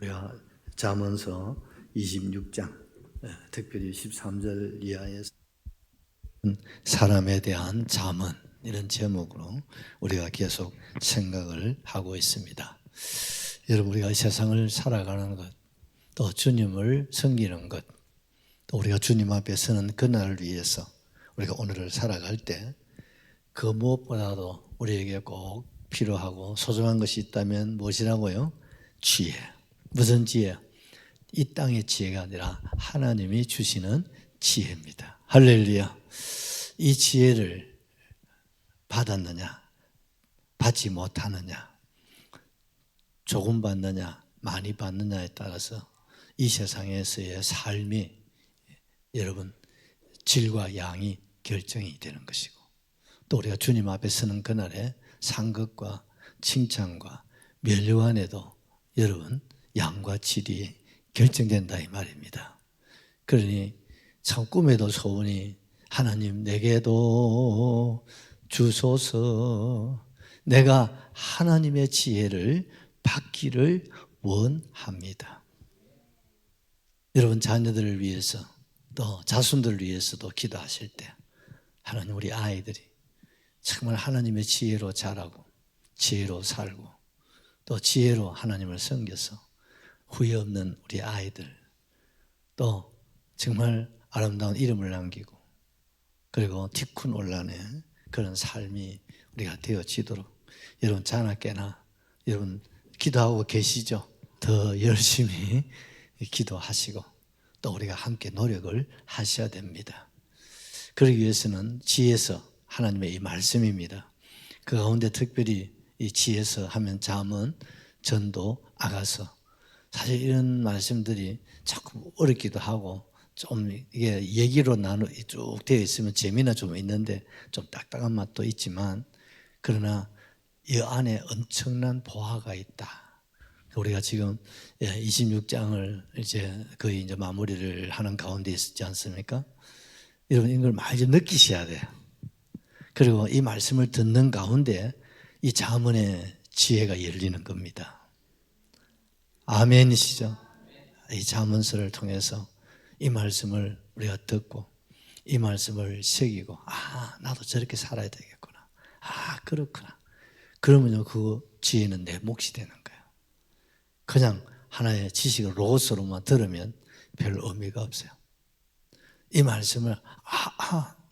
우리가 잠언서 26장, 특별히 13절 이하에서 사람에 대한 잠언, 이런 제목으로 우리가 계속 생각을 하고 있습니다. 여러분, 우리가 이 세상을 살아가는 것, 또 주님을 섬기는 것, 또 우리가 주님 앞에 서는 그날을 위해서 우리가 오늘을 살아갈 때 그 무엇보다도 우리에게 꼭 필요하고 소중한 것이 있다면 무엇이라고요? 지혜. 무슨 지혜? 이 땅의 지혜가 아니라 하나님이 주시는 지혜입니다. 할렐루야. 이 지혜를 받았느냐, 받지 못하느냐, 조금 받느냐, 많이 받느냐에 따라서 이 세상에서의 삶이 여러분 질과 양이 결정이 되는 것이고, 또 우리가 주님 앞에 서는 그날에 상급과 칭찬과 멸류관에도 여러분 양과 질이 결정된다 이 말입니다. 그러니 참 꿈에도 소원이 하나님 내게도 주소서, 내가 하나님의 지혜를 받기를 원합니다. 여러분 자녀들을 위해서 또 자손들을 위해서도 기도하실 때 하나님 우리 아이들이 정말 하나님의 지혜로 자라고 지혜로 살고 또 지혜로 하나님을 섬겨서 후회 없는 우리 아이들, 또 정말 아름다운 이름을 남기고 그리고 티쿤 올란의 그런 삶이 우리가 되어지도록 여러분 자나깨나 여러분 기도하고 계시죠? 더 열심히 기도하시고 또 우리가 함께 노력을 하셔야 됩니다. 그러기 위해서는 지혜서 하나님의 이 말씀입니다. 그 가운데 특별히 이 지혜서 하면 잠언, 전도, 아가서, 사실 이런 말씀들이 자꾸 어렵기도 하고 좀 이게 얘기로 쭉 되어 있으면 재미나 좀 있는데 좀 딱딱한 맛도 있지만, 그러나 이 안에 엄청난 보화가 있다. 우리가 지금 26장을 이제 거의 이제 마무리를 하는 가운데 있지 않습니까? 여러분 이걸 많이 좀 느끼셔야 돼요. 그리고 이 말씀을 듣는 가운데 이 잠언의 지혜가 열리는 겁니다. 아멘이시죠? 이 잠언서를 통해서 이 말씀을 우리가 듣고 이 말씀을 새기고, 아 나도 저렇게 살아야 되겠구나, 아 그렇구나, 그러면요 그 지혜는 내 몫이 되는 거예요. 그냥 하나의 지식을 로고스로만 들으면 별 의미가 없어요. 이 말씀을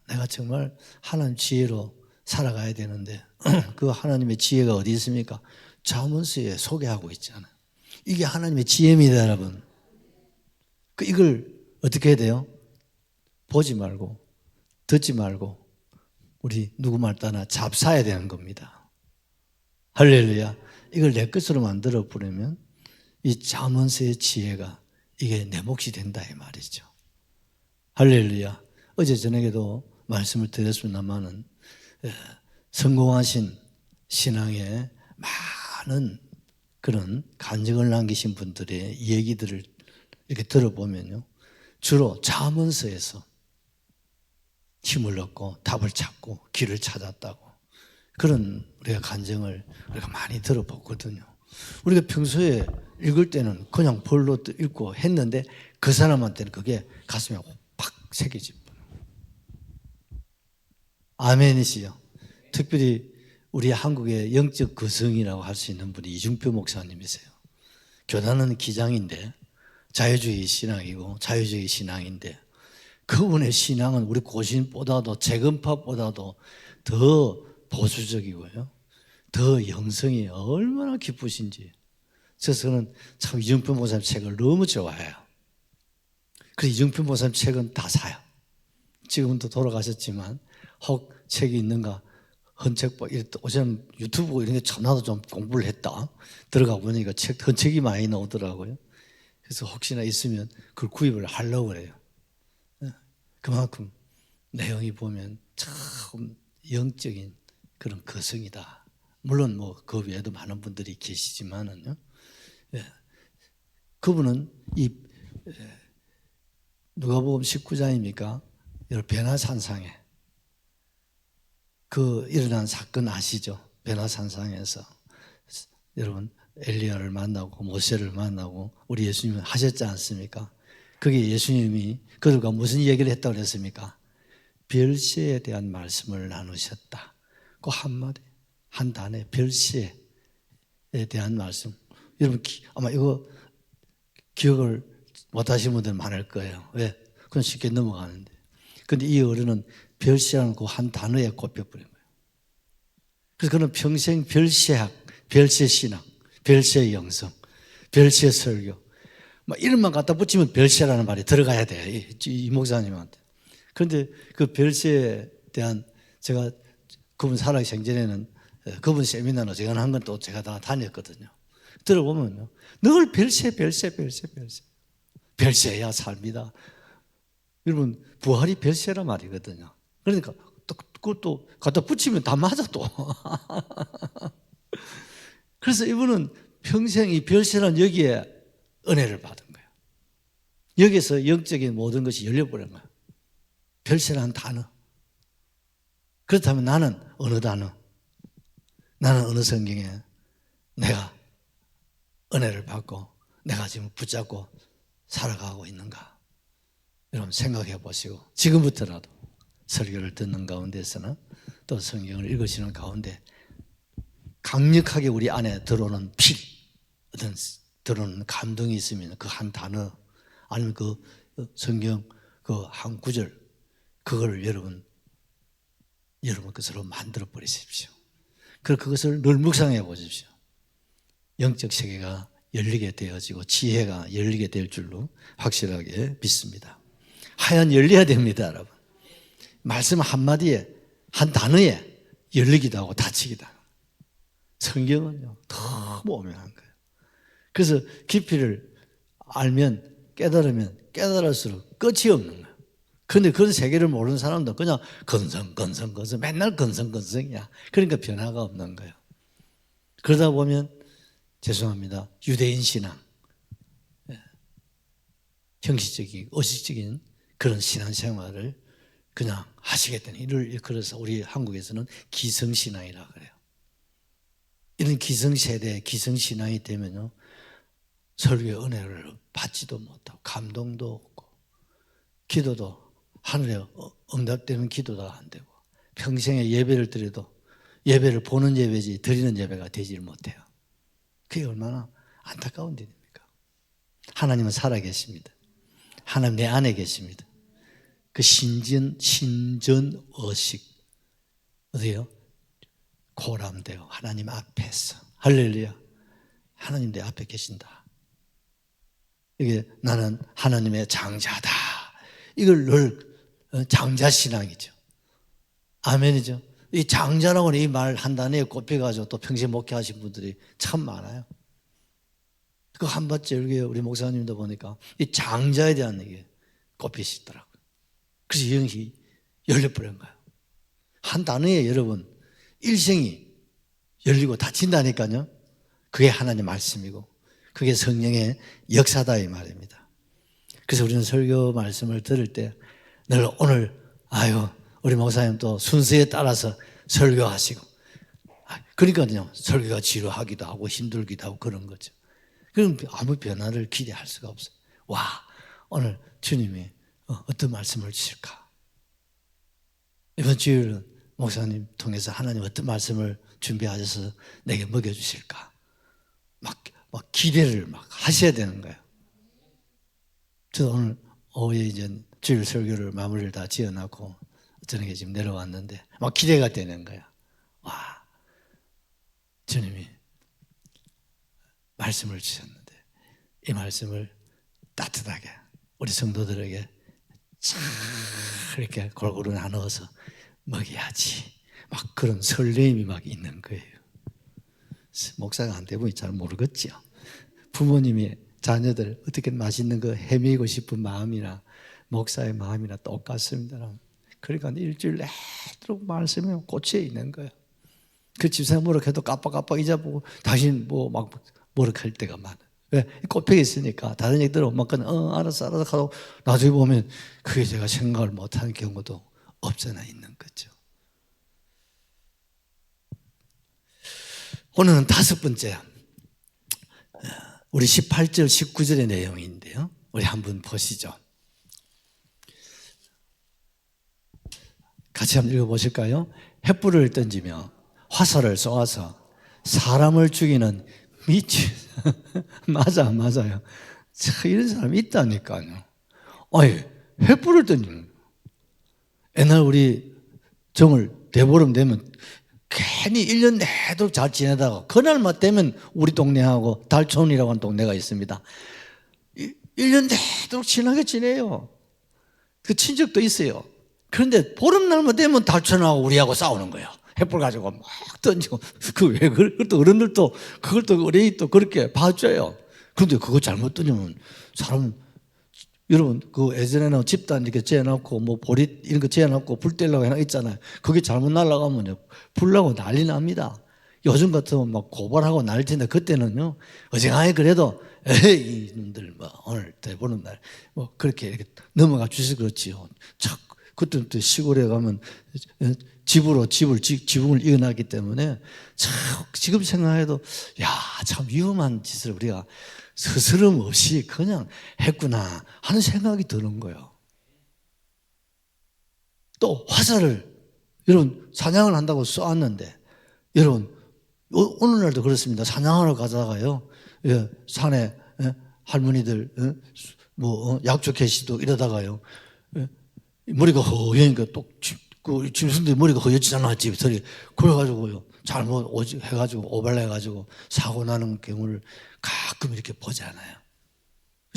내가 정말 하나님 지혜로 살아가야 되는데 그 하나님의 지혜가 어디 있습니까? 잠언서에 소개하고 있잖아요. 이게 하나님의 지혜입니다, 여러분. 이걸 어떻게 해야 돼요? 보지 말고 듣지 말고 우리 누구 말 따나 잡사야 되는 겁니다. 할렐루야. 이걸 내 것으로 만들어 버리면 이 잠언서의 지혜가 이게 내 몫이 된다 이 말이죠. 할렐루야. 어제 저녁에도 말씀을 드렸습니다만은 성공하신 신앙에 많은 그런 간증을 남기신 분들의 얘기들을 이렇게 들어보면요, 주로 잠언서에서 힘을 얻고 답을 찾고 길을 찾았다고, 그런 우리가 간증을 우리가 많이 들어보거든요. 우리가 평소에 읽을 때는 그냥 벌로 읽고 했는데 그 사람한테는 그게 가슴에 팍 새겨집니다. 아멘이시죠? 특별히 우리 한국의 영적 거성이라고 할 수 있는 분이 이중표 목사님이세요. 교단은 기장인데 자유주의 신앙이고 자유주의 신앙인데 그분의 신앙은 우리 고신보다도 재건파보다도 더 보수적이고요, 더 영성이 얼마나 깊으신지. 그래서 저는 참 이중표 목사님 책을 너무 좋아해요. 그래서 이중표 목사님 책은 다 사요. 지금은 또 돌아가셨지만 혹 책이 있는가 헌책 어제는 유튜브 보고 이런 게 참 나도 좀 공부를 했다. 들어가 보니까 헌책이 많이 나오더라고요. 그래서 혹시나 있으면 그걸 구입을 하려고 그래요. 그만큼 내용이 보면 참 영적인 그런 거성이다. 물론 뭐 그 외에도 많은 분들이 계시지만은요, 그분은 이 누가복음 19장입니까? 베나산상에 그 일어난 사건 아시죠? 베나산상에서 여러분 엘리야를 만나고 모세를 만나고 우리 예수님은 하셨지 않습니까? 그게 예수님이 그들과 무슨 얘기를 했다고 그랬습니까? 별세에 대한 말씀을 나누셨다. 그 한마디, 한 단에 별세에 대한 말씀. 여러분 아마 이거 기억을 못하시는 분들 많을 거예요. 왜? 그건 쉽게 넘어가는데. 근데 이 어른은 별세라는 그 한 단어에 꼽혀버린 거예요. 그래서 그는 평생 별세학, 별세신학, 별세 영성, 별세 설교 막 이름만 갖다 붙이면 별세라는 말이 들어가야 돼요. 이 목사님한테. 그런데 그 별세에 대한 제가 그분 살아생전에는 그분 세미나로 제가 한 건 또 제가 다 다녔거든요. 들어보면요. 늘 별세, 별세, 별세, 별세. 별세야 삶이다. 여러분 부활이 별세란 말이거든요. 그러니까 또 그것도 갖다 붙이면 다 맞아 또. 그래서 이분은 평생 이 별세란 여기에 은혜를 받은 거예요. 여기서 영적인 모든 것이 열려버린 거예요. 별세라는 단어. 그렇다면 나는 어느 단어? 나는 어느 성경에 내가 은혜를 받고 내가 지금 붙잡고 살아가고 있는가? 여러분 생각해 보시고 지금부터라도 설교를 듣는 가운데서는 또 성경을 읽으시는 가운데 강력하게 우리 안에 들어오는 필, 어떤 들어오는 감동이 있으면 그 한 단어 아니면 그 성경 그 한 구절 그걸 여러분 것으로 만들어 버리십시오. 그리고 그것을 늘 묵상해 보십시오. 영적 세계가 열리게 되어지고 지혜가 열리게 될 줄로 확실하게 믿습니다. 하얀 열려야 됩니다, 여러분. 말씀 한마디에 한 단어에 열리기도 하고 닫히기도 하고. 성경은요 너무 오묘한 거예요. 그래서 깊이를 알면 깨달으면 깨달을수록 끝이 없는 거예요. 그런데 그런 세계를 모르는 사람도 그냥 건성 맨날 건성이야. 그러니까 변화가 없는 거예요. 그러다 보면 죄송합니다. 유대인 신앙, 형식적인 의식적인 그런 신앙생활을 그냥 하시게 되는 이를 그래서 우리 한국에서는 기성신앙이라고 그래요. 이런 기성세대, 기성신앙이 되면요 설교의 은혜를 받지도 못하고 감동도 없고 기도도 하늘에 응답되는 기도가 안 되고 평생에 예배를 드려도 예배를 보는 예배지 드리는 예배가 되질 못해요. 그게 얼마나 안타까운 일입니까? 하나님은 살아계십니다. 하나님 내 안에 계십니다. 그 신전의식 어디요? 고람되어 하나님 앞에서 할렐루야 하나님 내 앞에 계신다. 이게 나는 하나님의 장자다. 이걸 늘 장자신앙이죠. 아멘이죠. 이 장자라고는 이 말 한 단어에 꼽혀가지고 또 평생 목회하신 분들이 참 많아요. 그 한번째 우리 목사님도 보니까 이 장자에 대한 얘기 꼽히시더라고요. 그래서 이 영이 열려버린 거예요. 한 단어에 여러분 일생이 열리고 닫힌다니까요. 그게 하나님의 말씀이고 그게 성령의 역사다 이 말입니다. 그래서 우리는 설교 말씀을 들을 때 늘 오늘 우리 목사님 또 순서에 따라서 설교하시고 그러니까요 설교가 지루하기도 하고 힘들기도 하고 그런 거죠. 그럼 아무 변화를 기대할 수가 없어요. 와 오늘 주님이 어떤 말씀을 주실까? 이번 주일은 목사님 통해서 하나님 어떤 말씀을 준비하셔서 내게 먹여주실까? 막 기대를 막 하셔야 되는 거예요. 저도 오늘 오후에 이제 주일 설교를 마무리를 다 지어놓고 저녁에 지금 내려왔는데 막 기대가 되는 거야. 와, 주님이 말씀을 주셨는데 이 말씀을 따뜻하게 우리 성도들에게 참 이렇게 골고루 나누어서 먹여야지. 막 그런 설레임이 막 있는 거예요. 목사가 안 되면 잘 모르겠죠. 부모님이 자녀들 어떻게 맛있는 거 헤매고 싶은 마음이나 목사의 마음이나 똑같습니다. 그러니까 일주일 내도록 말씀에 꽂혀 있는 거예요. 그 집사람 뭐라해도 깜빡깜빡 잊어보고 당신 막 뭐라할 때가 많아요. 왜? 꼽혀 있으니까 다른 얘기 들어보면 그냥 알았어 하고 나중에 보면 그게 제가 생각을 못하는 경우도 없잖아 있는 거죠. 오늘은 5번째 우리 18절, 19절의 내용인데요. 우리 한번 보시죠. 같이 한번 읽어보실까요? 횃불을 던지며 화살을 쏘아서 사람을 죽이는 미친 맞아요. 참 이런 사람이 있다니까요. 아니 횃불을 던지는 거예요. 옛날 우리 정을 대보름 되면 괜히 1년 내도록 잘 지내다가 그날만 되면 우리 동네하고 달촌이라고 하는 동네가 있습니다. 1년 내도록 친하게 지내요. 그 친척도 있어요. 그런데 보름날만 되면 달촌하고 우리하고 싸우는 거예요. 횃불 가지고 막 던지고. 왜 그것도 어른들도 그걸 또 어린이 또 그렇게 봐줘요. 그런데 그거 잘못 던지면 사람, 여러분 그 예전에는 집단 이렇게 재놓고 뭐 보리 이런 거 재놓고 불 떼려고 해놔 있잖아요. 그게 잘못 날아가면요 불 나고 난리 납니다. 요즘 같으면 막 고발하고 난리 텐데 그때는요 어지간히 그래도 에이 이놈들 뭐 오늘 대보는 날 뭐 그렇게 이렇게 넘어가 주셔서 그렇지요. 그때부터 시골에 가면 지붕을 이어놨기 때문에 참 지금 생각해도 야 참 위험한 짓을 우리가 스스럼 없이 그냥 했구나 하는 생각이 드는 거예요. 또 화살을 여러분 사냥을 한다고 쏘았는데 여러분 오늘날도 그렇습니다. 사냥하러 가다가요 산에 할머니들 뭐 약초 계시도 이러다가요 머리가 허여니까 또 그 짐승들 머리가 허여지잖아 집들이 그래가지고요 잘못 해가지고 오발해가지고 사고 나는 경우를 가끔 이렇게 보잖아요.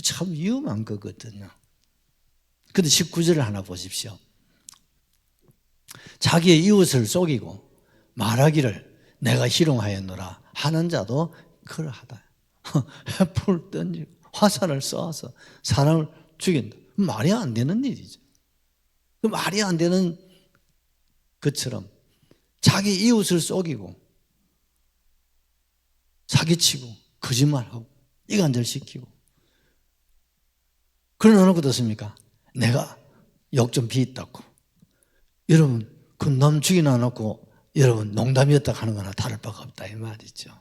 참 위험한 거거든요. 근데 19절을 하나 보십시오. 자기의 이웃을 속이고 말하기를 내가 희롱하였노라 하는 자도 그러하다. 횃불 던지고 화살을 쏘아서 사람을 죽인다. 말이 안 되는 일이죠. 말이 안 되는 것처럼 자기 이웃을 속이고 사기치고 거짓말하고 이간질시키고 그런 어느 것 어떻습니까? 내가 욕 좀 비있다고 여러분 그 남 죽이나 놓고 여러분 농담이었다 하는 거나 다를 바가 없다 이 말이죠.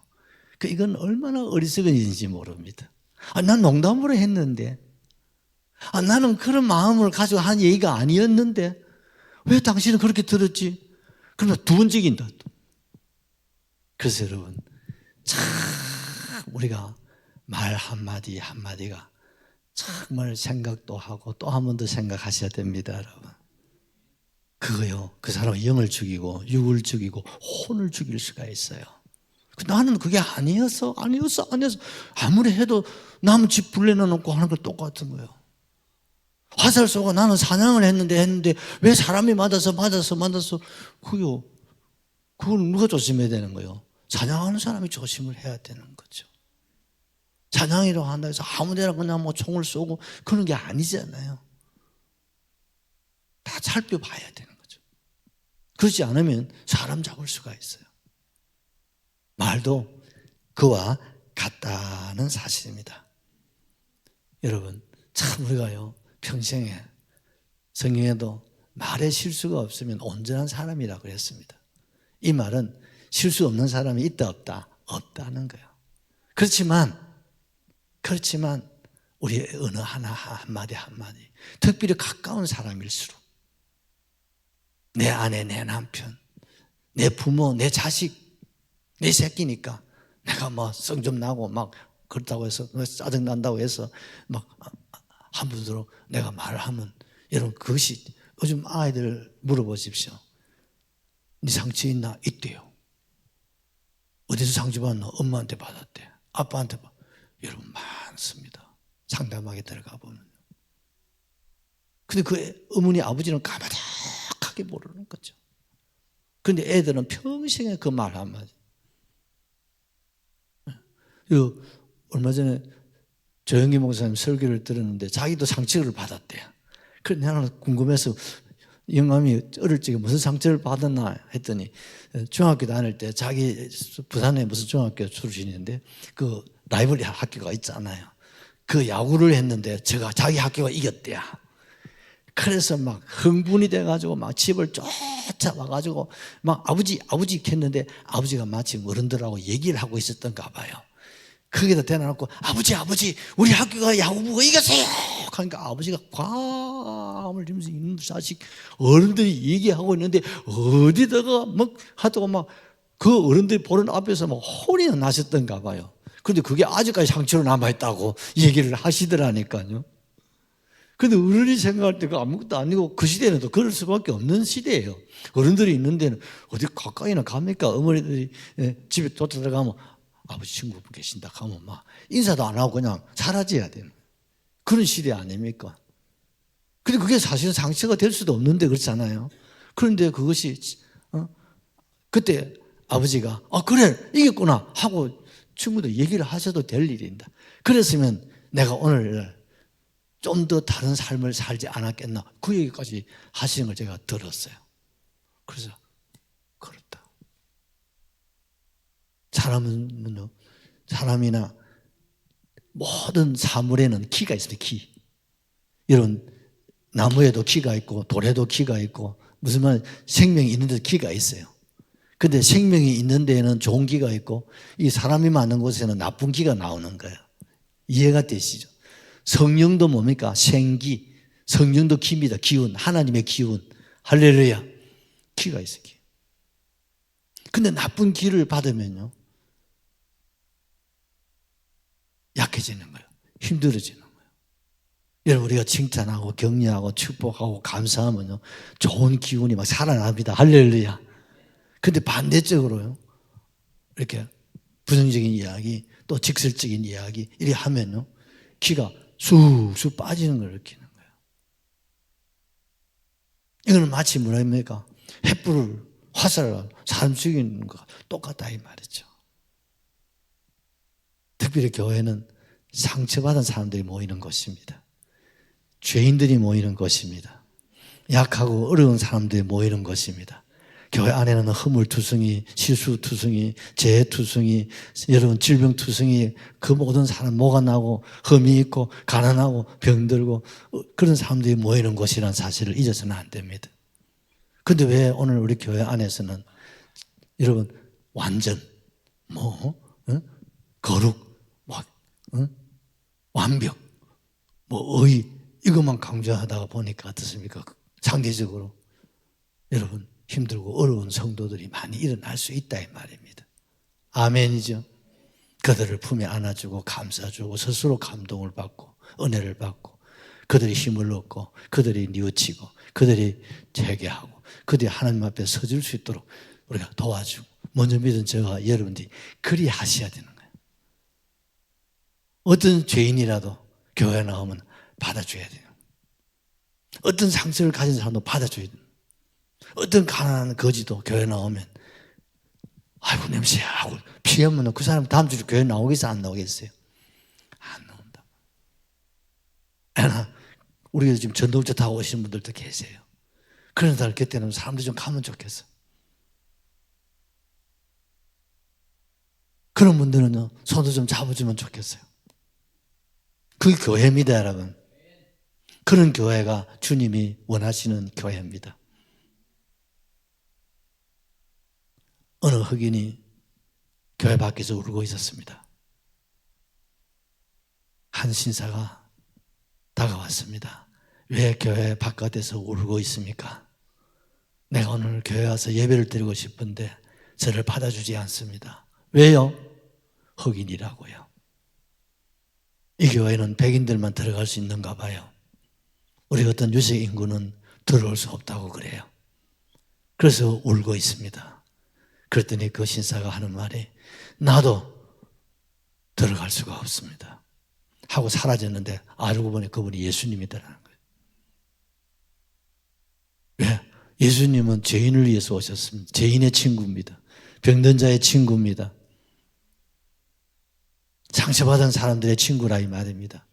이건 얼마나 어리석은 일인지 모릅니다. 난 농담으로 했는데 나는 그런 마음을 가지고 한 얘기가 아니었는데 왜 당신은 그렇게 들었지? 그러면 두 번 죽인다. 그래서 여러분 참 우리가 말 한마디 한마디가 정말 생각도 하고 또 한 번 더 생각하셔야 됩니다. 여러분 그거요 그 사람의 영을 죽이고 육을 죽이고 혼을 죽일 수가 있어요. 나는 그게 아니었어 아무리 해도 남 집 불내놓고 하는 거 똑같은 거예요. 화살 쏘고 나는 사냥을 했는데 왜 사람이 맞아서 그걸 누가 조심해야 되는 거예요? 사냥하는 사람이 조심을 해야 되는 거죠. 사냥이라고 한다 해서 아무데나 그냥 뭐 총을 쏘고 그런 게 아니잖아요. 다 살펴봐야 되는 거죠. 그렇지 않으면 사람 잡을 수가 있어요. 말도 그와 같다는 사실입니다. 여러분 참 우리가요 평생에 성경에도 말에 실수가 없으면 온전한 사람이라고 했습니다. 이 말은 실수 없는 사람이 있다 없다 없다는 거예요. 그렇지만 우리 어느 하나 한마디 특별히 가까운 사람일수록 내 아내 내 남편 내 부모 내 자식 내 새끼니까 내가 뭐 성 좀 나고 막 그렇다고 해서 짜증 난다고 해서 막 함부로 내가 말을 하면 여러분 그것이 요즘 아이들 물어보십시오. 네 상처 있나? 있대요. 어디서 상처 받나? 엄마한테 받았대. 아빠한테 받. 여러분 많습니다. 상담하게 들어가 보면. 근데 그 어머니 아버지는 까마득하게 모르는 거죠. 그런데 애들은 평생에 그 말 한마디. 얼마 전에 조영기 목사님 설교를 들었는데 자기도 상처를 받았대요. 그래서 나는 궁금해서 영감이 어릴 적에 무슨 상처를 받았나 했더니 중학교 다닐 때 자기 부산에 무슨 중학교 출신인데 그 라이벌 학교가 있잖아요. 그 야구를 했는데 자기 학교가 이겼대요. 그래서 막 흥분이 돼가지고 막 집을 쫓아와가지고 막 아버지 했는데 아버지가 마침 어른들하고 얘기를 하고 있었던가 봐요. 거기다 대놔놓고 아버지 우리 학교가 야구부가 이겼어요 하니까 아버지가 과음을 들면서 이놈 자식 어른들이 얘기하고 있는데 어디다가 막 하다가 막 그 어른들이 보는 앞에서 막 혼이 나셨던가 봐요. 그런데 그게 아직까지 상처로 남아있다고 얘기를 하시더라니까요. 근데 어른이 생각할 때 그 아무것도 아니고 그 시대는 또 그럴 수밖에 없는 시대예요. 어른들이 있는 데는 어디 가까이나 갑니까? 어머니들이 집에 들어가면 아버지 친구분 계신다 하면 막 인사도 안 하고 그냥 사라져야 되는 그런 시대 아닙니까? 근데 그게 사실은 상처가 될 수도 없는데 그렇잖아요. 그런데 그것이 그때 아버지가 그래 이겼구나 하고 친구들 얘기를 하셔도 될 일입니다. 그랬으면 내가 오늘 좀 더 다른 삶을 살지 않았겠나 그 얘기까지 하시는 걸 제가 들었어요. 그래서 그렇다. 사람이나 모든 사물에는 키가 있습니다. 키. 이런 나무에도 키가 있고 돌에도 키가 있고 무슨 말 생명이 있는 데도 키가 있어요. 근데 생명이 있는 데에는 좋은 기가 있고 이 사람이 많은 곳에는 나쁜 기가 나오는 거예요. 이해가 되시죠? 성령도 뭡니까? 생기. 성령도 기입니다. 기운. 하나님의 기운. 할렐루야. 기가 있어요. 기. 근데 나쁜 기를 받으면요. 약해지는 거예요. 힘들어지는 거예요. 여러분 우리가 칭찬하고 격려하고 축복하고 감사하면요. 좋은 기운이 막 살아납니다. 할렐루야. 근데 반대쪽으로요. 이렇게 부정적인 이야기 또 직설적인 이야기 이렇게 하면요. 기가 쑥쑥 빠지는 걸 느끼는 거예요. 이거는 마치 뭐랍니까? 횃불을 화살을 사람 죽이는 것과 똑같다 이 말이죠. 특별히 교회는 상처받은 사람들이 모이는 곳입니다. 죄인들이 모이는 곳입니다. 약하고 어려운 사람들이 모이는 곳입니다. 교회 안에는 허물투성이, 실수투성이, 재해투성이, 여러분 질병투성이 그 모든 사람 뭐가 나고 흠이 있고 가난하고 병들고 그런 사람들이 모이는 곳이라는 사실을 잊어서는 안 됩니다. 그런데 왜 오늘 우리 교회 안에서는 여러분 완전 거룩 완벽 의 이것만 강조하다가 보니까 어떻습니까? 상대적으로 여러분 힘들고 어려운 성도들이 많이 일어날 수 있다 이 말입니다. 아멘이죠. 그들을 품에 안아주고 감싸주고 스스로 감동을 받고 은혜를 받고 그들이 힘을 얻고 그들이 뉘우치고 그들이 회개하고 그들이 하나님 앞에 서줄 수 있도록 우리가 도와주고 먼저 믿은 저와 여러분들이 그리 하셔야 되는 거예요. 어떤 죄인이라도 교회에 나오면 받아줘야 돼요. 어떤 상처를 가진 사람도 받아줘야 돼요. 어떤 가난한 거지도 교회 나오면 아이고 냄새야 하고 피하면 그 사람 다음 주에 교회 나오겠어요? 안 나오겠어요? 안 나온다. 우리가 지금 전도자 타고 오시는 분들도 계세요. 그런 사람 곁에는 사람들이 좀 가면 좋겠어. 그런 분들은 손도 좀 잡아주면 좋겠어요. 그게 교회입니다, 여러분. 그런 교회가 주님이 원하시는 교회입니다. 어느 흑인이 교회 밖에서 울고 있었습니다. 한 신사가 다가왔습니다. 왜 교회 바깥에서 울고 있습니까? 내가 오늘 교회 와서 예배를 드리고 싶은데 저를 받아주지 않습니다. 왜요? 흑인이라고요. 이 교회는 백인들만 들어갈 수 있는가 봐요. 우리 같은 유색 인구는 들어올 수 없다고 그래요. 그래서 울고 있습니다. 그랬더니 그 신사가 하는 말이 나도 들어갈 수가 없습니다 하고 사라졌는데 알고 보니 그분이 예수님이더라는 거예요. 왜? 예수님은 죄인을 위해서 오셨습니다. 죄인의 친구입니다. 병든 자의 친구입니다. 상처받은 사람들의 친구라 이 말입니다.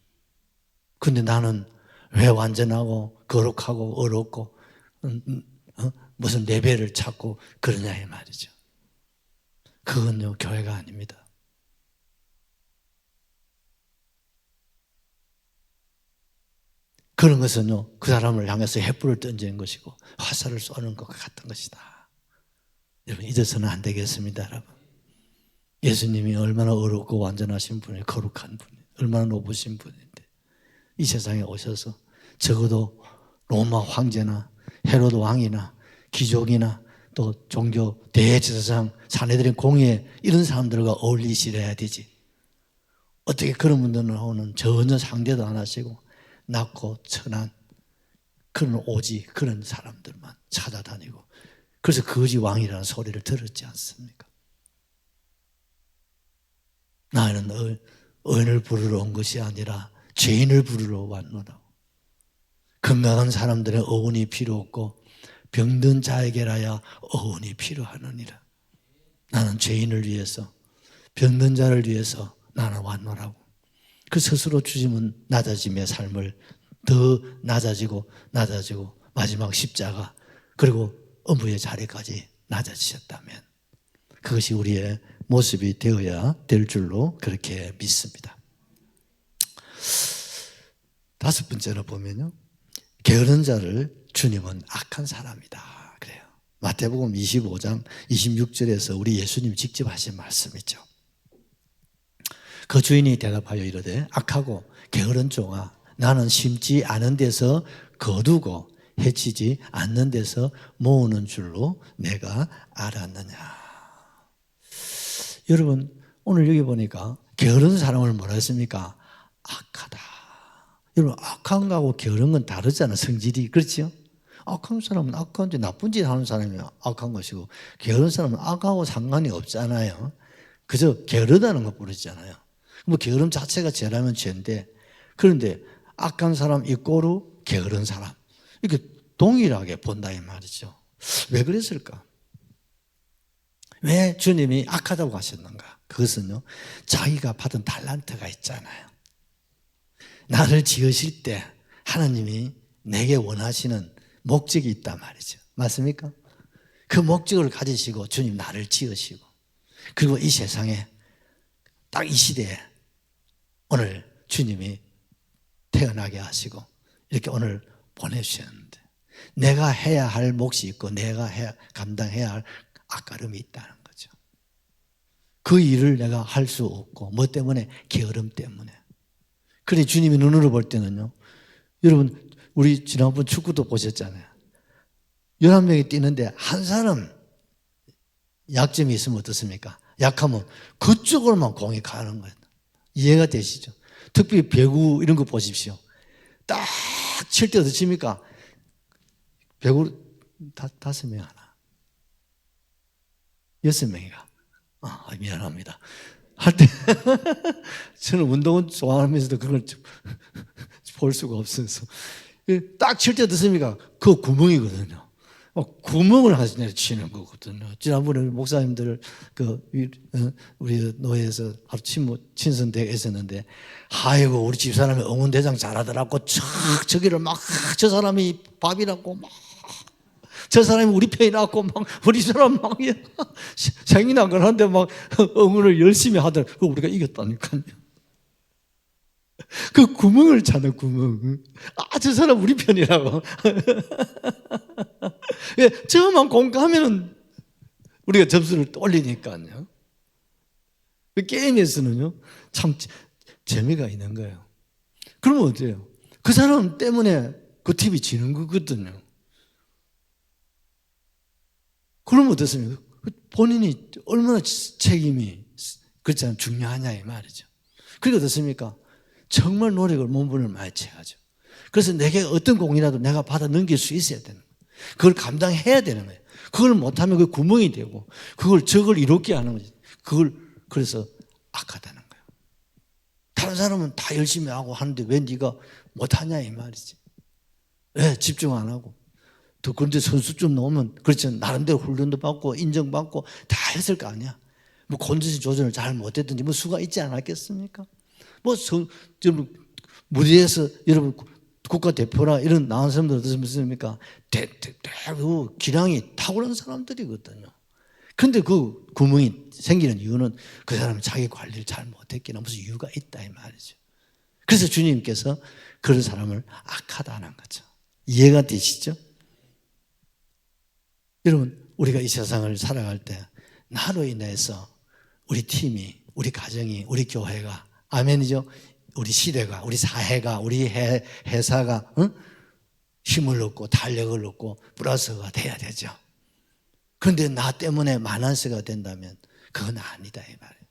그런데 나는 왜 완전하고 거룩하고 어렵고 무슨 레벨을 찾고 그러냐 이 말이죠. 그건요 교회가 아닙니다. 그런 것은요 그 사람을 향해서 횃불을 던지는 것이고 화살을 쏘는 것 같은 것이다. 여러분 잊어서는 안 되겠습니다. 여러분 예수님이 얼마나 어렵고 완전하신 분이, 거룩한 분이, 얼마나 높으신 분인데 이 세상에 오셔서 적어도 로마 황제나 헤로드 왕이나 귀족이나 또 종교 대제사장, 사내들의 공의회 이런 사람들과 어울리시려야 되지. 어떻게 그런 분들하고는 전혀 상대도 안 하시고 낮고 천한 그런 오지 그런 사람들만 찾아다니고, 그래서 거지 왕이라는 소리를 들었지 않습니까? 나는 의인을 부르러 온 것이 아니라 죄인을 부르러 왔노라고. 건강한 사람들의 어원이 필요 없고 병든 자에게라야 어원이 필요하느니라. 나는 죄인을 위해서, 병든 자를 위해서 나는 왔노라고. 그 스스로 주님은 낮아짐의 삶을 더 낮아지고 마지막 십자가 그리고 어부의 자리까지 낮아지셨다면 그것이 우리의 모습이 되어야 될 줄로 그렇게 믿습니다. 다섯 번째로 보면요, 게으른 자를 주님은 악한 사람이다 그래요. 마태복음 25장 26절에서 우리 예수님 직접 하신 말씀이죠. 그 주인이 대답하여 이르되 악하고 게으른 종아, 나는 심지 않은 데서 거두고 해치지 않는 데서 모으는 줄로 내가 알았느냐. 여러분 오늘 여기 보니까 게으른 사람을 뭐라 했습니까? 악하다. 여러분 악한 거하고 게으른 건 다르잖아요. 성질이. 그렇죠? 악한 사람은 악한 짓, 나쁜 짓 하는 사람이 악한 것이고 게으른 사람은 악하고 상관이 없잖아요. 그저 게으르다는 것 부르잖아요. 뭐 게으름 자체가 죄라면 죄인데, 그런데 악한 사람 이꼬르 게으른 사람 이렇게 동일하게 본다 이 말이죠. 왜 그랬을까? 왜 주님이 악하다고 하셨는가? 그것은요, 자기가 받은 달란트가 있잖아요. 나를 지으실 때 하나님이 내게 원하시는 목적이 있단 말이죠. 맞습니까? 그 목적을 가지시고 주님 나를 지으시고, 그리고 이 세상에 딱 이 시대에 오늘 주님이 태어나게 하시고 이렇게 오늘 보내주셨는데, 내가 해야 할 몫이 있고 내가 감당해야 할 앞가름이 있다는 거죠. 그 일을 내가 할 수 없고, 뭐 때문에? 게으름 때문에. 그래 주님이 눈으로 볼 때는요, 여러분 우리 지난번 축구도 보셨잖아요. 11명이 뛰는데 한 사람 약점이 있으면 어떻습니까? 약하면 그쪽으로만 공이 가는 거예요. 이해가 되시죠? 특히 배구 이런 거 보십시오. 딱 칠 때 어떻습니까? 배구 5명 하나, 6명이가. 미안합니다. 할 때 저는 운동은 좋아하면서도 그걸 볼 수가 없어서 딱 칠 때 어떻습니까? 그 구멍이거든요. 구멍을 하시네 치는 거거든요. 지난번에 목사님들 우리 노예에서 하루 친선대회 했었는데, 아이고 우리 집사람이 응원대장 잘하더라고. 저기를 막 저 사람이 밥이라고 막 저 사람이 우리 편이라고 막 우리 사람 막 생이 난 걸 하는데 막 응원을 열심히 하더라고. 우리가 이겼다니까요. 그 구멍을 찾는 구멍. 저 사람 우리 편이라고. 저만 공감하면 우리가 점수를 올리니까요. 게임에서는요, 참 재미가 있는 거예요. 그러면 어때요? 그 사람 때문에 그 팀이 지는 거거든요. 그러면 어떻습니까? 본인이 얼마나 책임이 그렇잖아요. 중요하냐 이 말이죠. 그러니까 어떻습니까? 정말 노력을 몸부림을 많이 쳐야죠. 그래서 내게 어떤 공이라도 내가 받아 넘길 수 있어야 되는 거예요. 그걸 감당해야 되는 거예요. 그걸 못하면 그 구멍이 되고 적을 이롭게 하는 거지. 그래서 악하다는 거예요. 다른 사람은 다 열심히 하고 하는데 왜 네가 못하냐 이 말이지. 왜 집중 안 하고. 또 그런데 선수점 나오면 그렇죠. 나름대로 훈련도 받고 인정받고 다 했을 거 아니야. 뭐 컨디션 조절을 잘 못했든지 뭐 수가 있지 않았겠습니까? 여러분 무대에서 여러분 국가대표나 이런 나온 사람들 어떻습니까? 기량이 탁월한 사람들이거든요. 그런데 그 구멍이 생기는 이유는 그 사람은 자기 관리를 잘 못했기나 무슨 이유가 있다 이 말이죠. 그래서 주님께서 그런 사람을 악하다는 거죠. 이해가 되시죠? 여러분 우리가 이 세상을 살아갈 때 나로 인해서 우리 팀이, 우리 가정이, 우리 교회가, 아멘이죠. 우리 시대가, 우리 사회가, 우리 회사가 힘을 얻고 탄력을 얻고 플러스가 돼야 되죠. 그런데 나 때문에 마이너스가 된다면 그건 아니다 이 말이에요.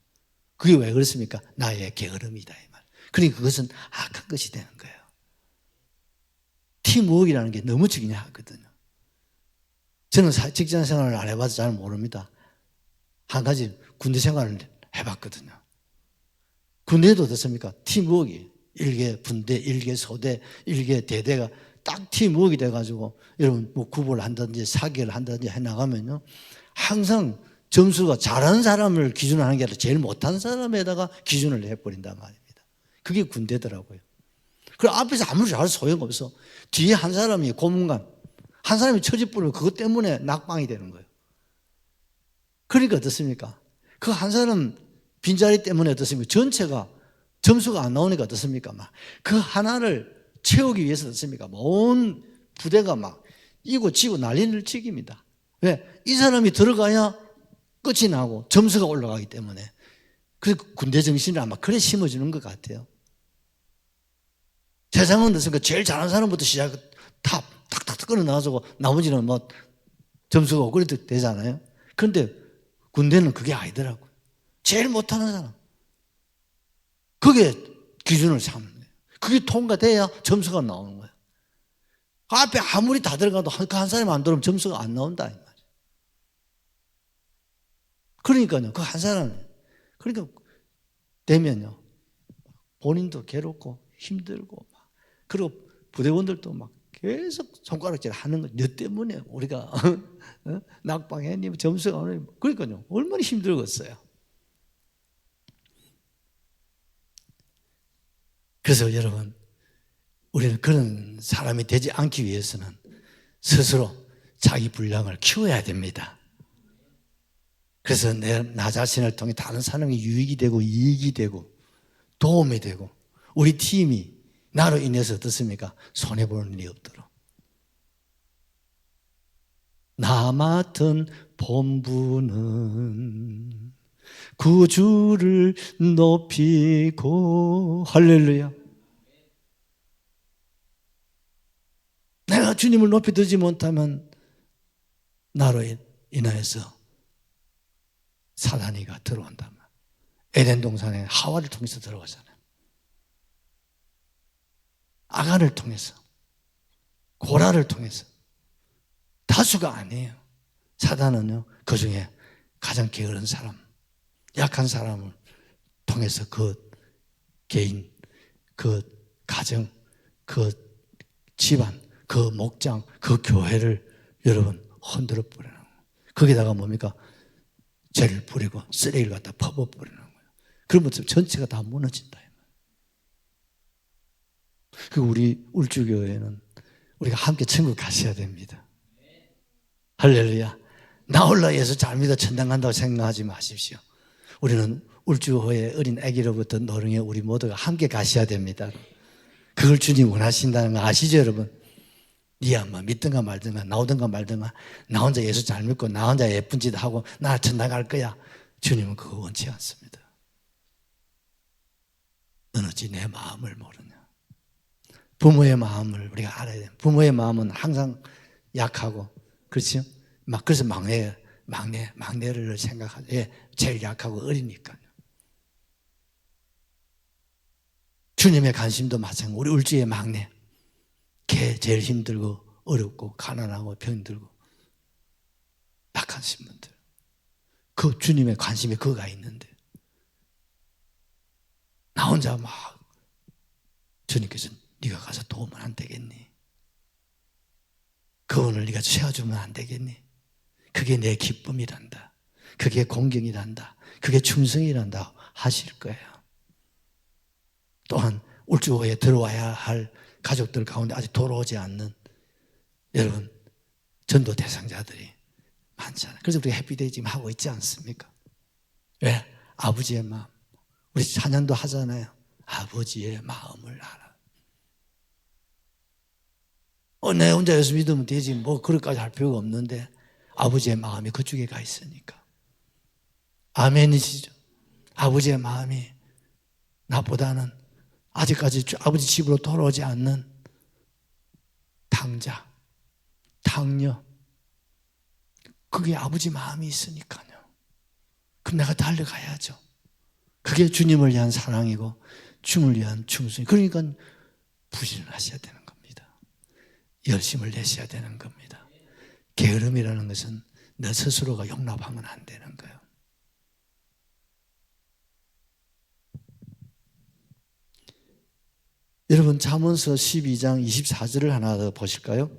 그게 왜 그렇습니까? 나의 게으름이다 이 말이에요. 그러니까 그것은 악한 것이 되는 거예요. 팀워크라는 게 너무 중요하거든요. 저는 직장 생활을 안 해봐서 잘 모릅니다. 한 가지 군대 생활을 해봤거든요. 군대도 어떻습니까? 팀워크, 일개 분대, 일개 소대, 일개 대대가 딱 팀워크 돼가지고 여러분 뭐 구보를 한다든지 사기를 한다든지 해나가면요 항상 점수가 잘하는 사람을 기준으로 하는 게 아니라 제일 못하는 사람에다가 기준을 해버린단 말입니다. 그게 군대더라고요. 그리고 앞에서 아무리 잘해도 소용없어. 뒤에 한 사람이 고문관, 한 사람이 처지 부리면 그것 때문에 낙방이 되는 거예요. 그러니까 어떻습니까? 그 한 사람 빈자리 때문에 어떻습니까? 전체가 점수가 안 나오니까 어떻습니까? 막 그 하나를 채우기 위해서 어떻습니까? 온 부대가 막 이고 지고 난리를 치깁니다. 왜? 이 사람이 들어가야 끝이 나고 점수가 올라가기 때문에. 그래서 군대 정신을 아마 그래 심어주는 것 같아요. 세상은 어떻습니까? 제일 잘하는 사람부터 시작, 탁탁탁 끌어나가지고 나머지는 뭐 점수가 오고 그래도 되잖아요. 그런데 군대는 그게 아니더라고요. 제일 못하는 사람. 그게 기준을 삼는 거예요. 그게 통과돼야 점수가 나오는 거예요. 앞에 아무리 다 들어가도 그 한 사람이 안 들어오면 점수가 안 나온다. 이 말이에요. 그러니까요. 그 한 사람. 그러니까 되면요. 본인도 괴롭고 힘들고 막. 그리고 부대원들도 막 계속 손가락질 하는 거. 너 때문에 우리가 낙방했니? 점수가 안 나오니. 그러니까요. 얼마나 힘들겠어요. 그래서 여러분, 우리는 그런 사람이 되지 않기 위해서는 스스로 자기 분량을 키워야 됩니다. 그래서 나 자신을 통해 다른 사람이 유익이 되고 이익이 되고 도움이 되고 우리 팀이 나로 인해서 어떻습니까? 손해보는 일이 없도록. 나 맡은 본부는 구주를 높이고 할렐루야. 내가 주님을 높이 들지 못하면 나로 인하여서 사단이가 들어온단 말이야. 에덴 동산에 하와를 통해서 들어가잖아요. 아간을 통해서, 고라를 통해서. 다수가 아니에요. 사단은요, 그 중에 가장 게으른 사람, 약한 사람을 통해서 그 개인, 그 가정, 그 집안, 그 목장, 그 교회를 여러분 흔들어 버리는 거예요. 거기다가 뭡니까? 죄를 뿌리고 쓰레기를 갖다 퍼부어버리는 거예요. 그러면 전체가 다 무너진다. 그리고 우리 울주교회는 우리가 함께 천국 가셔야 됩니다. 할렐루야. 나 홀로 예수 잘 믿어 천당 간다고 생각하지 마십시오. 우리는 울주교회 어린 아기로부터 노령에 우리 모두가 함께 가셔야 됩니다. 그걸 주님 원하신다는 거 아시죠, 여러분? 니야 뭐 믿든가 말든가 나오든가 말든가 나 혼자 예수 잘 믿고 나 혼자 예쁜 짓 하고 나 천당 갈 거야. 주님은 그거 원치 않습니다. 너는 어찌 내 마음을 모르냐. 부모의 마음을 우리가 알아야 돼요. 부모의 마음은 항상 약하고 그렇죠? 막 그래서 막내를 생각하죠. 예, 제일 약하고 어리니까요. 주님의 관심도 마찬가지고 우리 울주의 막내 걔 제일 힘들고 어렵고 가난하고 병들고 약한 신분들 그 주님의 관심이 그거가 있는데 나 혼자 막 주님께서 네가 가서 도우면 안 되겠니? 그분을 네가 채워주면 안 되겠니? 그게 내 기쁨이란다. 그게 공경이란다. 그게 충성이란다 하실 거예요. 또한 울주호에 들어와야 할 가족들 가운데 아직 돌아오지 않는 여러분 전도 대상자들이 많잖아요. 그래서 우리가 해피데이 지금 하고 있지 않습니까? 왜? 아버지의 마음. 우리 찬양도 하잖아요. 아버지의 마음을 알아. 내 혼자 예수 믿으면 되지 뭐 그럴까지 할 필요가 없는데 아버지의 마음이 그쪽에 가 있으니까. 아멘이시죠? 아버지의 마음이 나보다는 아직까지 아버지 집으로 돌아오지 않는 당자, 당녀, 그게 아버지 마음이 있으니까요. 그럼 내가 달려가야죠. 그게 주님을 위한 사랑이고 주님을 위한 충성이. 그러니까 부지런하셔야 되는 겁니다. 열심을 내셔야 되는 겁니다. 게으름이라는 것은 내 스스로가 용납하면 안 되는 거예요. 여러분 잠언서 12장 24절을 하나 더 보실까요?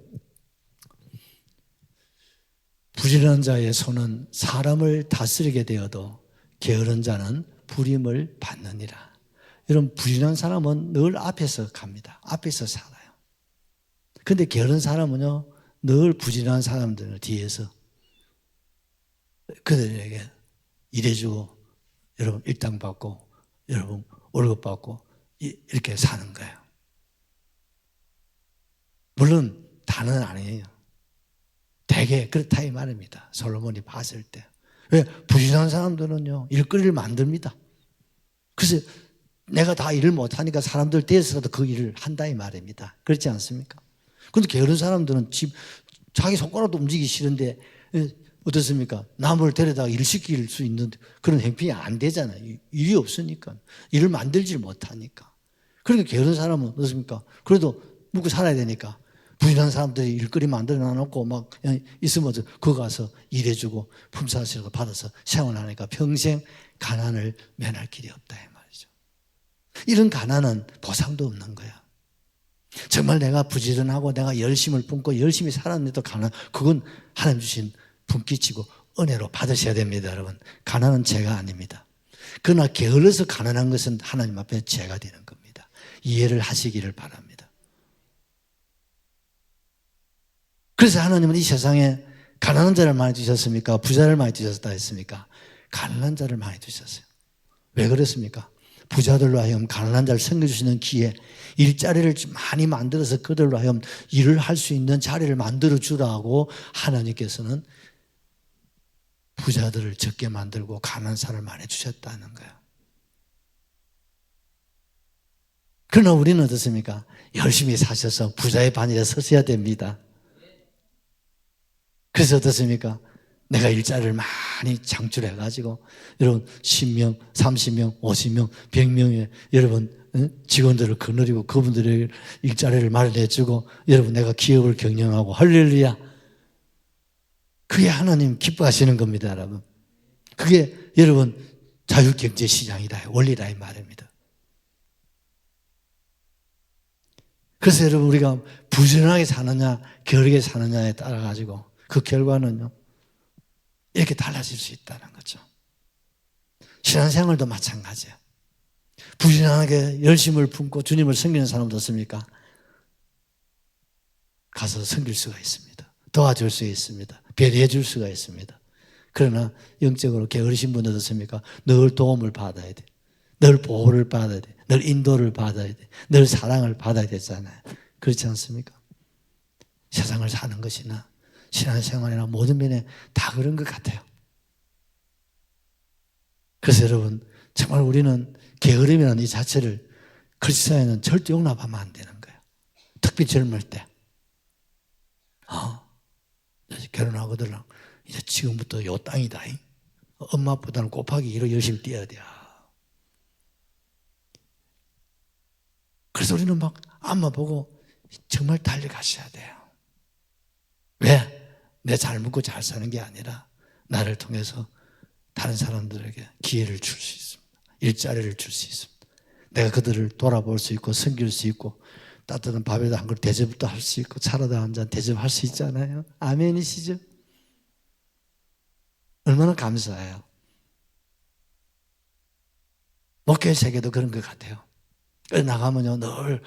부지런한 자의 손은 사람을 다스리게 되어도 게으른 자는 부림을 받느니라. 여러분 부지런한 사람은 늘 앞에서 갑니다. 앞에서 살아요. 그런데 게으른 사람은요 늘 부지런한 사람들을 뒤에서 그들에게 일해주고 여러분 일당 받고 여러분 월급 받고 이렇게 사는 거예요. 물론 다는 아니에요. 되게 그렇다 이 말입니다. 솔로몬이 봤을 때. 왜? 부지런한 사람들은요 일거리를 만듭니다. 그래서 내가 다 일을 못하니까 사람들 대해서라도 그 일을 한다 이 말입니다. 그렇지 않습니까? 그런데 게으른 사람들은 자기 손가락도 움직이기 싫은데 어떻습니까? 남을 데려다가 일 시킬 수 있는 그런 행편이 안 되잖아요. 일이 없으니까. 일을 만들질 못하니까. 그러니까 게으른 사람은 어떻습니까? 그래도 먹고 살아야 되니까 부지런한 사람들이 일거리 만들어 놔놓고 막 있으면 그거 가서 일해주고 품삯을 받아서 생활하니까 평생 가난을 면할 길이 없다 이 말이죠. 이런 가난은 보상도 없는 거야. 정말 내가 부지런하고 내가 열심을 품고 열심히 살았는데도 가난, 그건 하나님 주신 분기치고 은혜로 받으셔야 됩니다, 여러분. 가난은 죄가 아닙니다. 그러나 게을러서 가난한 것은 하나님 앞에 죄가 되는 겁니다. 이해를 하시기를 바랍니다. 그래서 하나님은 이 세상에 가난한 자를 많이 주셨습니까? 부자를 많이 주셨다 했습니까? 가난한 자를 많이 주셨어요. 왜 그렇습니까? 부자들로 하여금 가난한 자를 섬겨주시는 기회, 일자리를 많이 만들어서 그들로 하여금 일을 할 수 있는 자리를 만들어 주라고 하나님께서는 부자들을 적게 만들고 가난한 사람을 많이 주셨다는 거예요. 그러나 우리는 어떻습니까? 열심히 사셔서 부자의 반열에 서셔야 됩니다. 그래서 어떻습니까? 내가 일자리를 많이 창출해가지고 여러분 10명, 30명, 50명, 100명의 여러분 직원들을 거느리고 그분들의 일자리를 마련해주고 여러분 내가 기업을 경영하고 할렐루야. 그게 하나님 기뻐하시는 겁니다, 여러분. 그게 여러분 자유경제시장이다, 원리다 이 말입니다. 그래서 여러분 우리가 부지런하게 사느냐 게으르게 사느냐에 따라 가지고 그 결과는요 이렇게 달라질 수 있다는 거죠. 신앙생활도 마찬가지예요. 부지런하게 열심을 품고 주님을 섬기는 사람도 없습니까? 가서 섬길 수가 있습니다. 도와줄 수 있습니다. 배려해 줄 수가 있습니다. 그러나 영적으로 게으르신 분들 어떻습니까? 늘 도움을 받아야 돼. 늘 보호를 받아야 돼. 늘 인도를 받아야 돼. 늘 사랑을 받아야 되잖아요. 그렇지 않습니까? 세상을 사는 것이나 신앙생활이나 모든 면에 다 그런 것 같아요. 그래서 여러분 정말 우리는 게으름이라는 이 자체를 그리스도인은 절대 용납하면 안 되는 거예요. 특히 젊을 때 결혼하거든 이제 지금부터 요 땅이다. 엄마보다는 곱하기 2로 열심히 뛰어야 돼. 그래서 우리는 막 앞만 보고 정말 달려가셔야 돼요. 왜? 내 잘 먹고 잘 사는 게 아니라 나를 통해서 다른 사람들에게 기회를 줄 수 있습니다. 일자리를 줄 수 있습니다. 내가 그들을 돌아볼 수 있고 섬길 수 있고 따뜻한 밥에다 한 그릇 대접도 할 수 있고 차라도 한 잔 대접할 수 있잖아요. 아멘이시죠? 얼마나 감사해요. 목회 세계도 그런 것 같아요. 나가면요 늘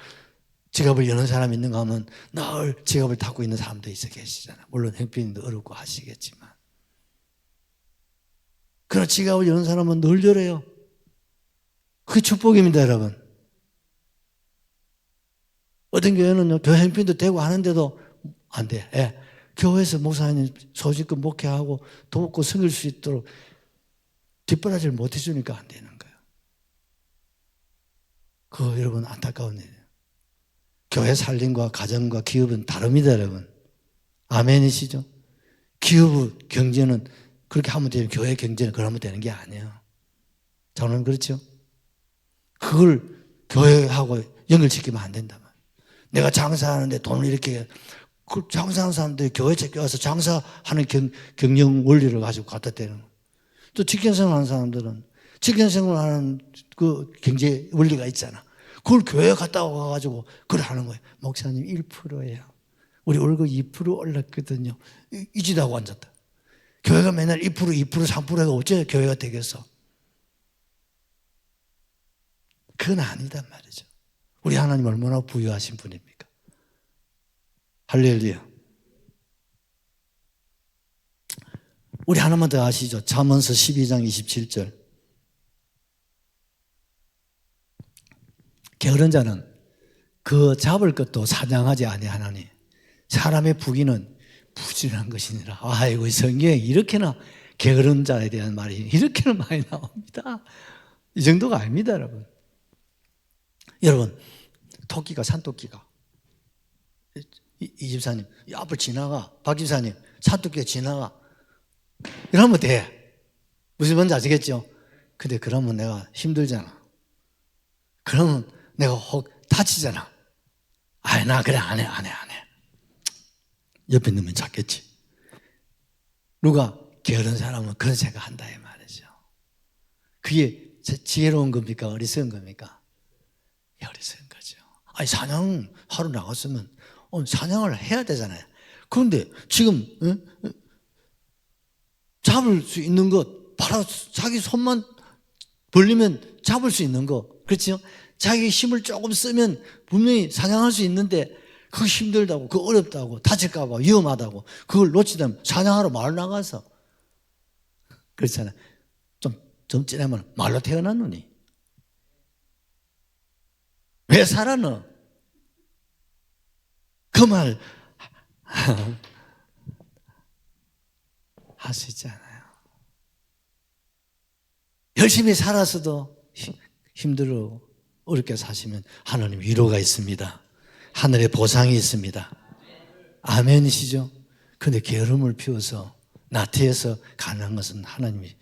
지갑을 여는 사람 있는가 하면 늘 지갑을 닫고 있는 사람도 있어 계시잖아요. 물론 형편도 어렵고 하시겠지만 그러나 지갑을 여는 사람은 늘 열어요. 그게 축복입니다, 여러분. 어떤 교회는요 교회 형편도 되고 하는데도 안 돼. 교회에서 목사님 소식껏 목회하고 돕고 섬길 수 있도록 뒷바라지를 못 해주니까 안 되는 거예요. 그거 여러분 안타까운 일이에요. 교회 살림과 가정과 기업은 다릅니다, 여러분. 아멘이시죠? 기업 경제는 그렇게 하면 되면 교회 경제는 그러면 되는 게 아니에요. 저는 그렇죠? 그걸 교회하고 연결시키면 안 된다. 내가 장사하는데 돈을 이렇게, 그 장사하는 사람들이 교회 와서 장사하는 경영 원리를 가지고 갖다 대는 거예요. 또 직장생활 하는 사람들은 직장생활 하는 그 경제 원리가 있잖아. 그걸 교회에 갔다 와가지고 그걸 하는 거예요. 목사님 1%예요. 우리 월급 2% 올랐거든요. 이지다고 앉았다. 교회가 맨날 2%, 3%가 어째 교회가 되겠어? 그건 아니단 말이죠. 우리 하나님 얼마나 부유하신 분입니까? 할렐루야. 우리 하나만 더 아시죠? 잠언서 12장 27절. 게으른 자는 그 잡을 것도 사냥하지 아니하나니 사람의 부귀는 부지런한 것이니라. 아이고, 성경에 이렇게나 게으른 자에 대한 말이 이렇게나 많이 나옵니다. 이 정도가 아닙니다, 여러분. 여러분, 토끼가, 산토끼가, 이 집사님, 이 앞을 지나가, 박 집사님, 산토끼가 지나가, 이러면 돼. 무슨 말인지 아시겠죠? 근데 그러면 내가 힘들잖아. 그러면 내가 혹 다치잖아. 아이, 나 그래, 안 해. 옆에 있는 찾겠지. 누가 게으른 사람은 그런 생각 한다, 이 말이죠. 그게 지혜로운 겁니까? 어리석은 겁니까? 어리석은 거죠. 아니, 사냥 하러 나갔으면 사냥을 해야 되잖아요. 그런데 지금 잡을 수 있는 것, 바로 자기 손만 벌리면 잡을 수 있는 거, 그렇죠? 자기 힘을 조금 쓰면 분명히 사냥할 수 있는데 그거 힘들다고, 그거 어렵다고, 다칠까 봐 위험하다고 그걸 놓치다면 사냥하러 마을 나가서, 그렇잖아요. 좀 지나면 말로 태어났느니 왜 살아 너? 그 말 할 수 있잖아요. 열심히 살았어도 힘들어 어렵게 사시면 하나님 위로가 있습니다. 하늘의 보상이 있습니다. 아멘이시죠? 그런데 게으름을 피워서 나태해서 가난한 것은 하나님이,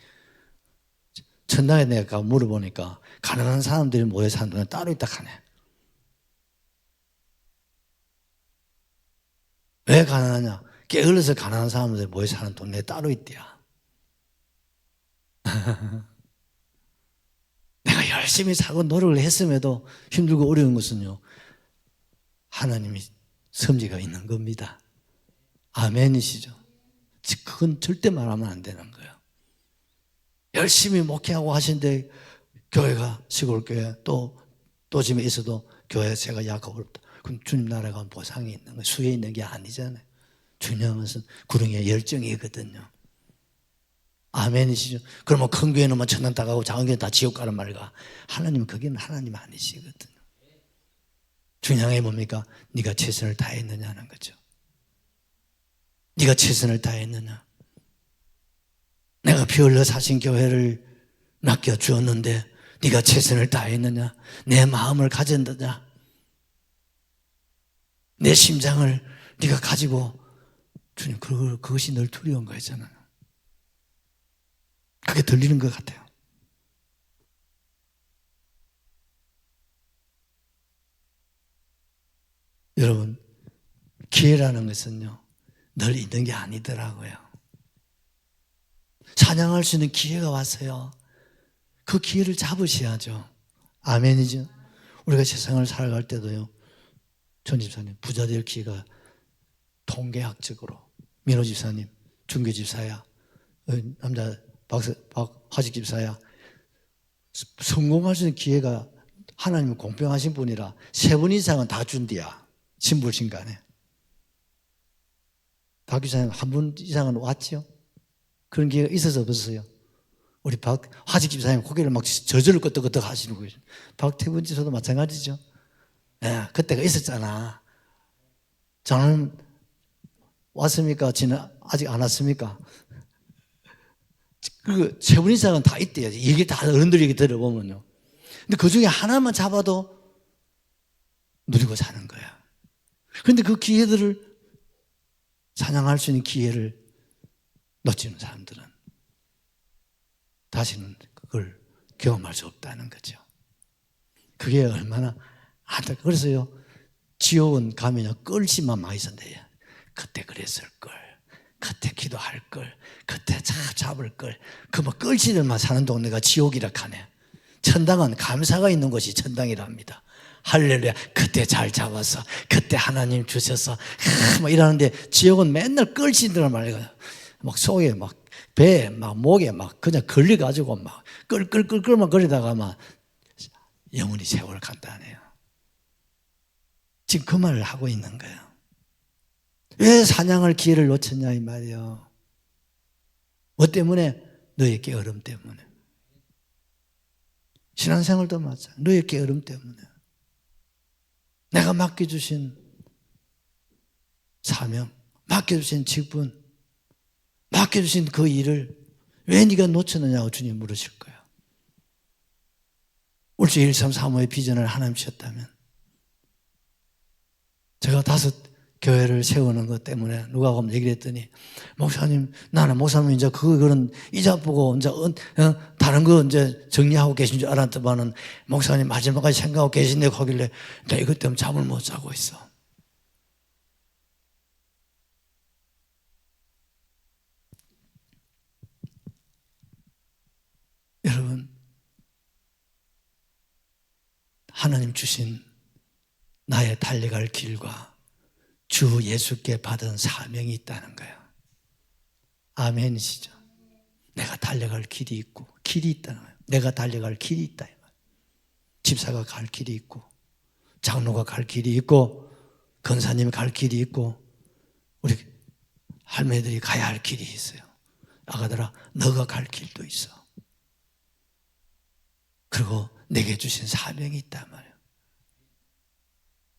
천당에 내가 물어보니까 가난한 사람들이 모여 사는 데는 따로 있다 하네. 왜 가난하냐? 게을러서 가난한 사람들 모여 사는 동네에 따로 있대야. 내가 열심히 살고 노력을 했음에도 힘들고 어려운 것은요, 하나님이 섭리가 있는 겁니다. 아멘이시죠? 그건 절대 말하면 안 되는 거예요. 열심히 목회하고 하신데 교회가 시골교회 또 집에 있어도 교회 제가 약하고 어렵다. 그럼 주님 나라가 보상이 있는 거예요. 수에 있는 게 아니잖아요. 중요한 것은 구릉의 열정이거든요. 아멘이시죠? 그러면 큰 교회는 뭐 천당 다 가고 작은 교회는 다 지옥 가는 말과, 하나님은 거기는 하나님 아니시거든요. 중요한 게 뭡니까? 네가 최선을 다했느냐는 거죠. 네가 최선을 다했느냐. 내가 피 흘려 사신 교회를 맡겨주었는데 네가 최선을 다했느냐. 내 마음을 가졌느냐. 내 심장을 네가 가지고, 주님, 그것이 늘 두려운 거였잖아요. 그게 들리는 것 같아요. 여러분, 기회라는 것은요, 늘 있는 게 아니더라고요. 찬양할 수 있는 기회가 왔어요. 그 기회를 잡으셔야죠. 아멘이죠. 우리가 세상을 살아갈 때도요, 전 집사님, 부자 될 기회가 통계학적으로, 민호 집사님, 중교 집사야, 남자 하직 집사야, 성공할 수 있는 기회가 하나님은 공평하신 분이라 3분 이상은 다 준디야. 신불신간에. 박 집사님 1분 이상은 왔지요? 그런 기회가 있어서 없었어요. 우리 하직 집사님 고개를 막 저절로 끄덕끄덕 하시는 거예요. 박태분 집사도 마찬가지죠. 네, 그때가 있었잖아. 저는 왔습니까? 아직 안 왔습니까? 그 3분 이상은 다 있대요. 얘기 다 어른들 얘기 들어보면요. 근데 그 중에 하나만 잡아도 누리고 사는 거야. 그런데 그 기회들을, 찬양할 수 있는 기회를 놓치는 사람들은 다시는 그걸 경험할 수 없다는 거죠. 그게 얼마나 안타까워. 그래서요, 지옥은 가면요, 끌심만 많이 선대요. 그때 그랬을걸, 그때 기도할걸, 그때 잡을걸. 그 뭐 끌시들만 사는 동네가 지옥이라 하네. 천당은 감사가 있는 곳이 천당이랍니다. 할렐루야. 그때 잘 잡았어, 그때 하나님 주셔서 뭐 이러는데, 지옥은 맨날 끌시들만 말이에요. 막 속에 막 배에 막 목에 막 그냥 걸려가지고 막 끌끌끌끌만 거리다가 막 영원히 세월 간다네요. 지금 그 말을 하고 있는 거예요. 왜 사냥할 기회를 놓쳤냐 이 말이에요. 뭐 때문에? 너의 게으름 때문에. 신앙생활도 마찬가지야. 너의 게으름 때문에. 내가 맡겨주신 사명, 맡겨주신 직분, 맡겨주신 그 일을 왜 네가 놓쳤느냐고 주님 물으실 거예요. 올주 1335의 비전을 하나님 주셨다면, 제가 5 교회를 세우는 것 때문에 누가 오면 얘기를 했더니, 목사님, 나는 목사님 이제 그런 이자 보고 이제 다른 거 이제 정리하고 계신 줄 알았더만은 목사님 마지막까지 생각하고 계신데 거길래 나 이것 때문에 잠을 못 자고 있어. 여러분, 하나님 주신 나의 달려갈 길과 주 예수께 받은 사명이 있다는 거예요. 아멘이시죠? 내가 달려갈 길이 있고 길이 있다는 거예요. 내가 달려갈 길이 있다. 집사가 갈 길이 있고, 장로가 갈 길이 있고, 권사님이 갈 길이 있고, 우리 할매들이 가야 할 길이 있어요. 아가들아, 너가 갈 길도 있어. 그리고 내게 주신 사명이 있단 말이에요.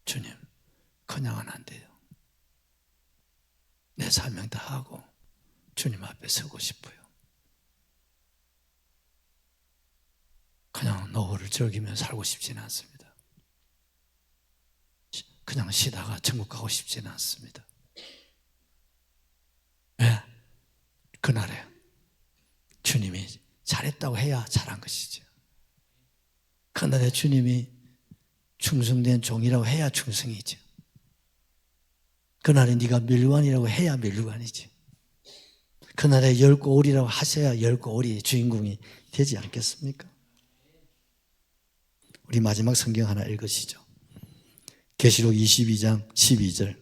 주님, 그냥은 안 돼요. 내 사명 다 하고 주님 앞에 서고 싶어요. 그냥 노후를 즐기며 살고 싶지는 않습니다. 그냥 쉬다가 천국 가고 싶지는 않습니다. 왜? 그날에 주님이 잘했다고 해야 잘한 것이죠. 그날에 주님이 충성된 종이라고 해야 충성이죠. 그날에 네가 멸관이라고 해야 멸관이지. 그날에 열고오리라고 하셔야 열고오리의 주인공이 되지 않겠습니까? 우리 마지막 성경 하나 읽으시죠. 계시록 22장 12절.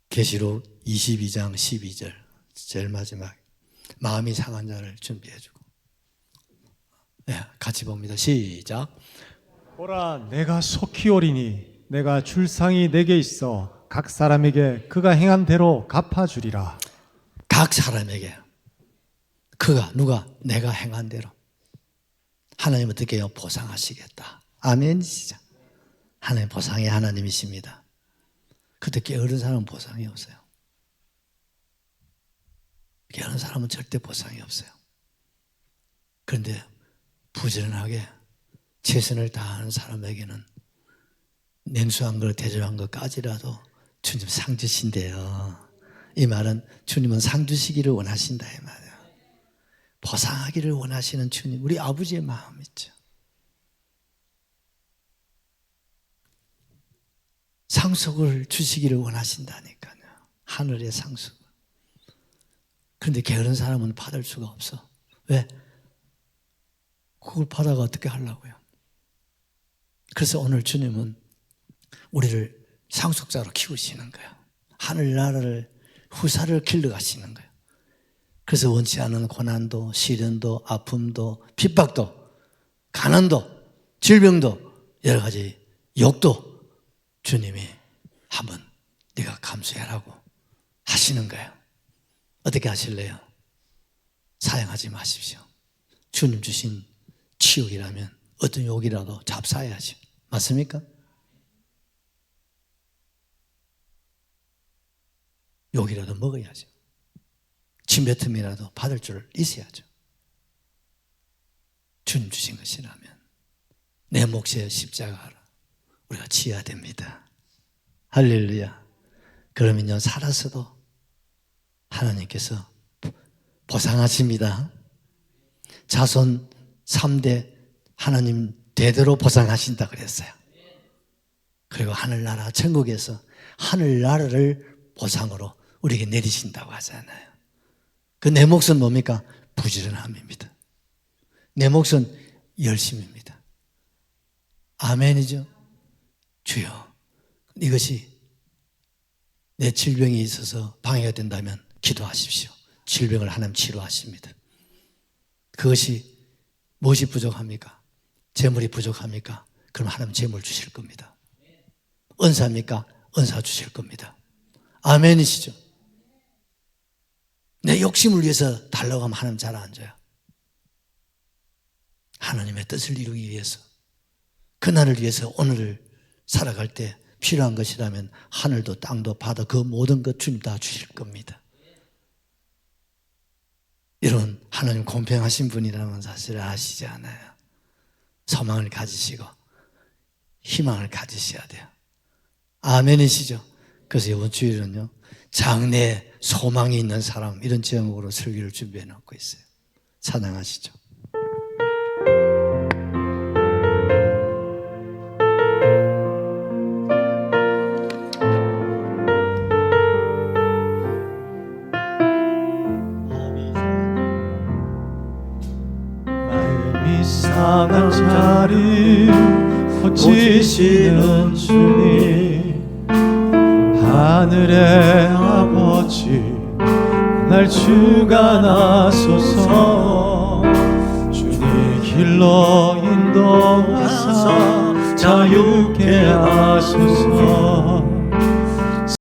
계시록 22장 12절. 제일 마지막. 마음이 상한 자를 준비해주고. 네, 같이 봅니다. 시작. 보라, 내가 속히 오리니 내가 줄상이 내게 있어 각 사람에게 그가 행한 대로 갚아주리라. 각 사람에게 그가 누가 내가 행한 대로 하나님 어떻게 해요? 보상하시겠다. 아멘이시죠. 하나님 보상의 하나님이십니다. 그때 게으른 사람은 보상이 없어요. 게으른 사람은 절대 보상이 없어요. 그런데 부지런하게 최선을 다하는 사람에게는 냉수한 걸 대접한 것까지라도 주님 상 주신대요. 이 말은 주님은 상 주시기를 원하신다 이 말이에요. 보상하기를 원하시는 주님, 우리 아버지의 마음이죠. 상속을 주시기를 원하신다니까요. 하늘의 상속. 그런데 게으른 사람은 받을 수가 없어. 왜? 그걸 받아가 어떻게 하려고요? 그래서 오늘 주님은 우리를 상속자로 키우시는 거예요. 하늘나라를 후사를 길러가시는 거예요. 그래서 원치 않은 고난도, 시련도, 아픔도, 핍박도, 가난도, 질병도, 여러 가지 욕도 주님이 한번 네가 감수해라고 하시는 거예요. 어떻게 하실래요? 사양하지 마십시오. 주님 주신 치욕이라면 어떤 욕이라도 잡사야죠. 맞습니까? 욕이라도 먹어야죠. 침뱉음이라도 받을 줄 있어야죠. 주님 주신 것이라면 내 몫의 십자가를 우리가 지어야 됩니다. 할렐루야. 그러면요, 살아서도 하나님께서 보상하십니다. 자손 3대 하나님 대대로 보상하신다 그랬어요. 그리고 하늘나라 천국에서 하늘나라를 보상으로 우리에게 내리신다고 하잖아요. 그 내 몫은 뭡니까? 부지런함입니다. 내 몫은 열심입니다. 아멘이죠. 주여, 이것이 내 질병이 있어서 방해가 된다면 기도하십시오. 질병을 하나님 치료하십니다. 그것이 무엇이 부족합니까? 재물이 부족합니까? 그럼 하나님 재물 주실 겁니다. 은사입니까? 은사 주실 겁니다. 아멘이시죠? 내 욕심을 위해서 달라고 하면 하나님 잘 안 줘요. 하나님의 뜻을 이루기 위해서, 그날을 위해서 오늘을 살아갈 때 필요한 것이라면 하늘도 땅도 바다 그 모든 것 주님 다 주실 겁니다. 여러분, 하나님 공평하신 분이라는 사실을 아시지 않아요? 소망을 가지시고 희망을 가지셔야 돼요. 아멘이시죠? 그래서 이번 주일은요, 장래에 소망이 있는 사람, 이런 제목으로 설교를 준비해 놓고 있어요. 찬양하시죠. 이상한 자리 고치시는 주님, 하늘의 아버지 날 주가 나소서. 주님 길로 인도하사 자유케 하소서.